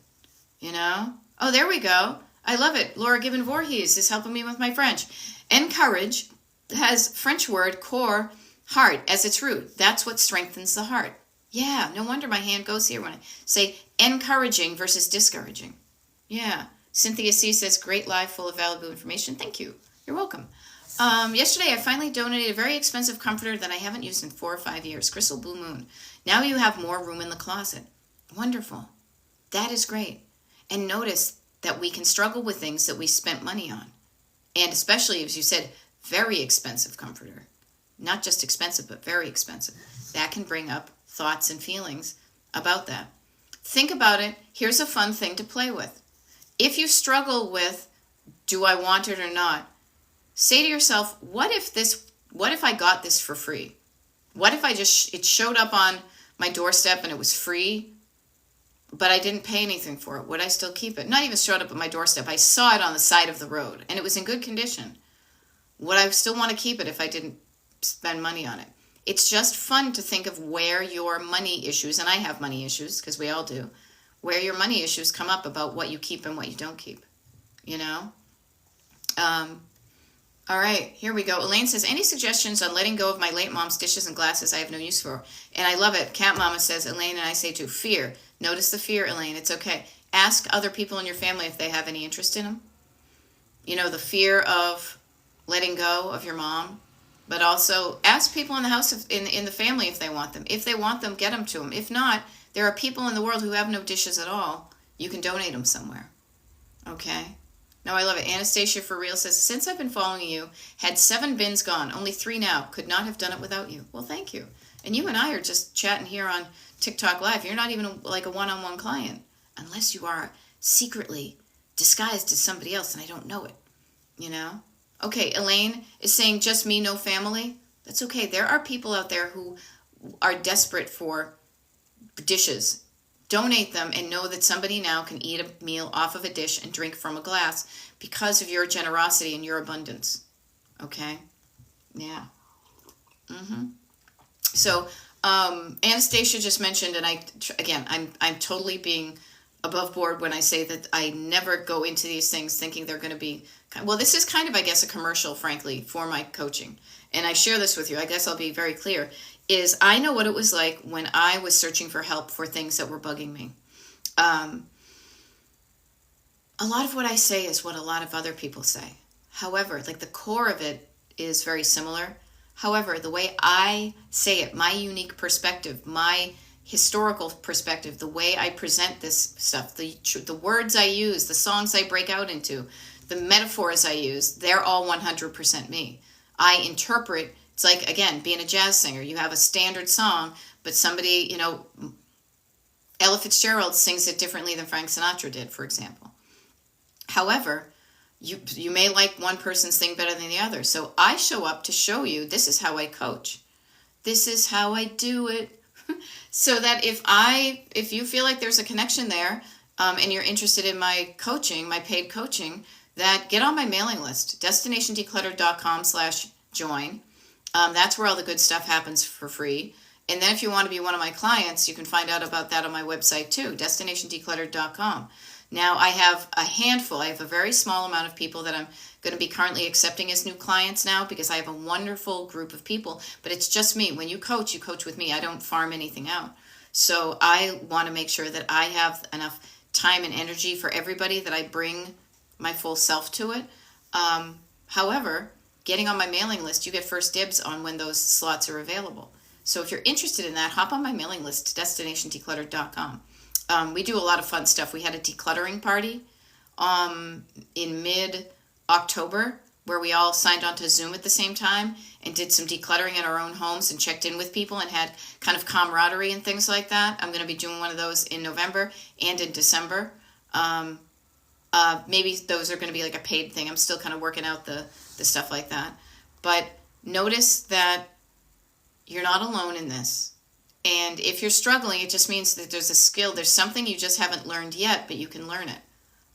you know. Oh, there we go. I love it. Laura Gibbon Voorhees is helping me with my French. Encourage has French word core, heart, as its root. That's what strengthens the heart. Yeah, no wonder my hand goes here when I say encouraging versus discouraging. Yeah. Cynthia C. says, great live, full of valuable information. Thank you. You're welcome. Yesterday, I finally donated a very expensive comforter that I haven't used in 4 or 5 years, Crystal Blue Moon. Now you have more room in the closet. Wonderful. That is great. And notice that we can struggle with things that we spent money on. And especially, as you said, very expensive comforter. Not just expensive, but very expensive. That can bring up thoughts and feelings about that. Think about it. Here's a fun thing to play with. If you struggle with, do I want it or not? Say to yourself, what if I got this for free? What if it showed up on my doorstep and it was free, but I didn't pay anything for it? Would I still keep it? Not even showed up at my doorstep. I saw it on the side of the road and it was in good condition. Would I still want to keep it if I didn't spend money on it? It's just fun to think of where your money issues, and I have money issues because we all do, where your money issues come up about what you keep and what you don't keep, you know? All right, here we go. Elaine says, any suggestions on letting go of my late mom's dishes and glasses I have no use for? And I love it. Cat Mama says, Elaine and I say too, fear. Notice the fear, Elaine. It's okay. Ask other people in your family if they have any interest in them. You know, the fear of letting go of your mom. But also ask people in the house, in the family if they want them. If they want them, get them to them. If not, there are people in the world who have no dishes at all. You can donate them somewhere. Okay? No, I love it. Anastasia for real says, since I've been following you, had 7 bins gone, only 3 now. Could not have done it without you. Well, thank you. And you and I are just chatting here on TikTok Live. You're not even like a one-on-one client, unless you are secretly disguised as somebody else and I don't know it, you know? Okay, Elaine is saying, just me, no family. That's okay. There are people out there who are desperate for dishes. Donate them and know that somebody now can eat a meal off of a dish and drink from a glass because of your generosity and your abundance. Okay? Yeah. So, Anastasia just mentioned, and I'm totally being above board when I say that I never go into these things thinking they're going to be, well, this is kind of, I guess, a commercial, frankly, for my coaching. And I share this with you. I guess I'll be very clear. Is I know what it was like when I was searching for help for things that were bugging me. A lot of what I say is what a lot of other people say. However, like the core of it is very similar. However, the way I say it, my unique perspective, my historical perspective, the way I present this stuff, the words I use, the songs I break out into, the metaphors I use, they're all 100% me. I interpret. It's like, again, being a jazz singer. You have a standard song, but somebody, you know, Ella Fitzgerald sings it differently than Frank Sinatra did, for example. However, you may like one person's thing better than the other. So I show up to show you this is how I coach. This is how I do it. So that if you feel like there's a connection there and you're interested in my coaching, my paid coaching, that get on my mailing list, destinationdecluttered.com/join. That's where all the good stuff happens for free. And then if you want to be one of my clients, you can find out about that on my website too, destinationdecluttered.com. Now I have a handful. I have a very small amount of people that I'm going to be currently accepting as new clients now because I have a wonderful group of people, but it's just me. When you coach with me. I don't farm anything out. So I want to make sure that I have enough time and energy for everybody, that I bring my full self to it. However, getting on my mailing list, you get first dibs on when those slots are available. So if you're interested in that, hop on my mailing list, destinationdecluttered.com. We do a lot of fun stuff. We had a decluttering party in mid-October where we all signed on to Zoom at the same time and did some decluttering in our own homes and checked in with people and had kind of camaraderie and things like that. I'm going to be doing one of those in November and in December. Maybe those are going to be like a paid thing. I'm still kind of working out the stuff like that. But notice that you're not alone in this. And if you're struggling, it just means that there's a skill. There's something you just haven't learned yet, but you can learn it.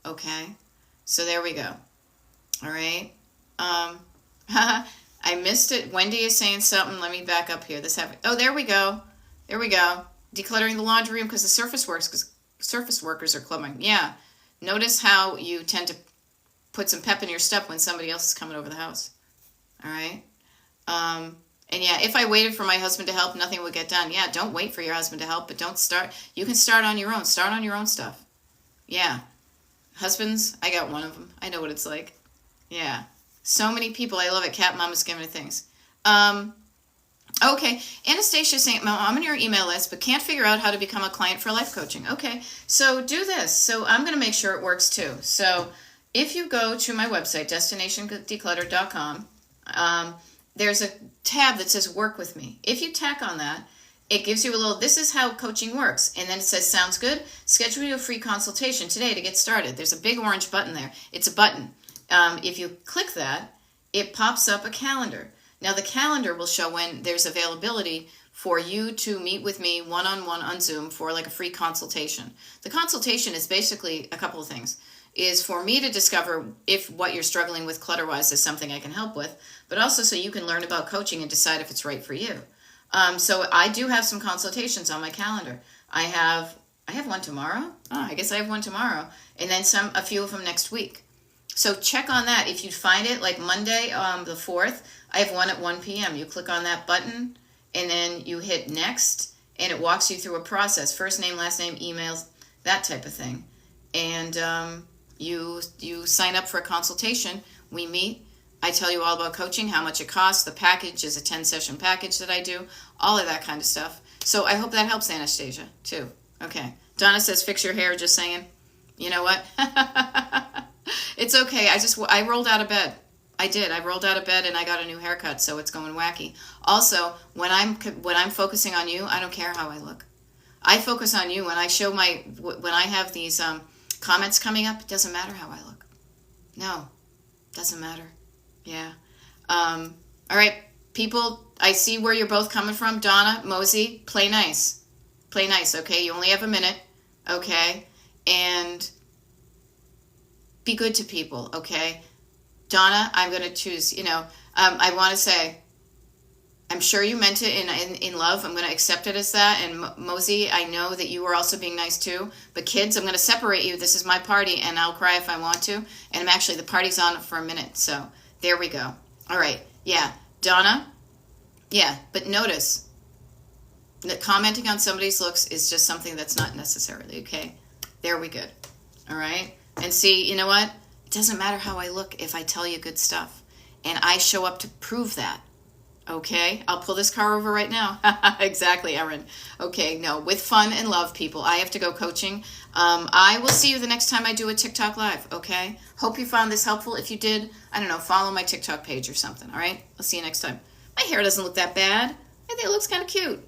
Okay? So there we go. All right? I missed it. Wendy is saying something. Let me back up here. Oh, there we go. There we go. Decluttering the laundry room because the surface workers are clubbing. Yeah. Notice how you tend to put some pep in your step when somebody else is coming over the house. All right? And yeah, if I waited for my husband to help, nothing would get done. Yeah, don't wait for your husband to help, but don't start. You can start on your own. Start on your own stuff. Yeah. Husbands, I got one of them. I know what it's like. Yeah. So many people. I love it. Cat Mama's giving me things. Okay. Anastasia saying, I'm on your email list, but can't figure out how to become a client for life coaching. Okay. So do this. So I'm going to make sure it works too. So if you go to my website, destinationdecluttered.com, there's a tab that says work with me. If you tack on that, it gives you a little, this is how coaching works. And then it says, sounds good. Schedule your free consultation today to get started. There's a big orange button there. It's a button. If you click that, it pops up a calendar. Now the calendar will show when there's availability for you to meet with me one-on-one on Zoom for like a free consultation. The consultation is basically a couple of things. Is for me to discover if what you're struggling with clutter-wise is something I can help with, but also so you can learn about coaching and decide if it's right for you. So I do have some consultations on my calendar. I have one tomorrow. Oh, I guess I have one tomorrow, and then a few of them next week. So check on that. If you find it, like Monday, the 4th, I have one at 1 p.m. You click on that button, and then you hit next, and it walks you through a process: first name, last name, emails, that type of thing, and You sign up for a consultation. We meet. I tell you all about coaching, how much it costs. The package is a 10-session package that I do. All of that kind of stuff. So I hope that helps, Anastasia, too. Okay. Donna says, fix your hair, just saying. You know what? It's okay. I rolled out of bed. I did. I rolled out of bed and I got a new haircut, so it's going wacky. Also, when I'm focusing on you, I don't care how I look. I focus on you when I have these comments coming up. It doesn't matter how I look. No, doesn't matter. Yeah. All right, people, I see where you're both coming from. Donna, Mosey, play nice. Play nice, okay? You only have a minute, okay? And be good to people, okay? Donna, I'm going to choose, I want to say, I'm sure you meant it in love. I'm going to accept it as that. And Mosey, I know that you were also being nice too. But kids, I'm going to separate you. This is my party, and I'll cry if I want to. And the party's on for a minute. So there we go. All right. Yeah. Donna? Yeah. But notice that commenting on somebody's looks is just something that's not necessarily, okay? There we go. All right? And see, you know what? It doesn't matter how I look if I tell you good stuff. And I show up to prove that. Okay, I'll pull this car over right now. Exactly, Erin. Okay, no, with fun and love, people. I have to go coaching. I will see you the next time I do a TikTok live, okay? Hope you found this helpful. If you did, I don't know, follow my TikTok page or something, all right? I'll see you next time. My hair doesn't look that bad. I think it looks kind of cute.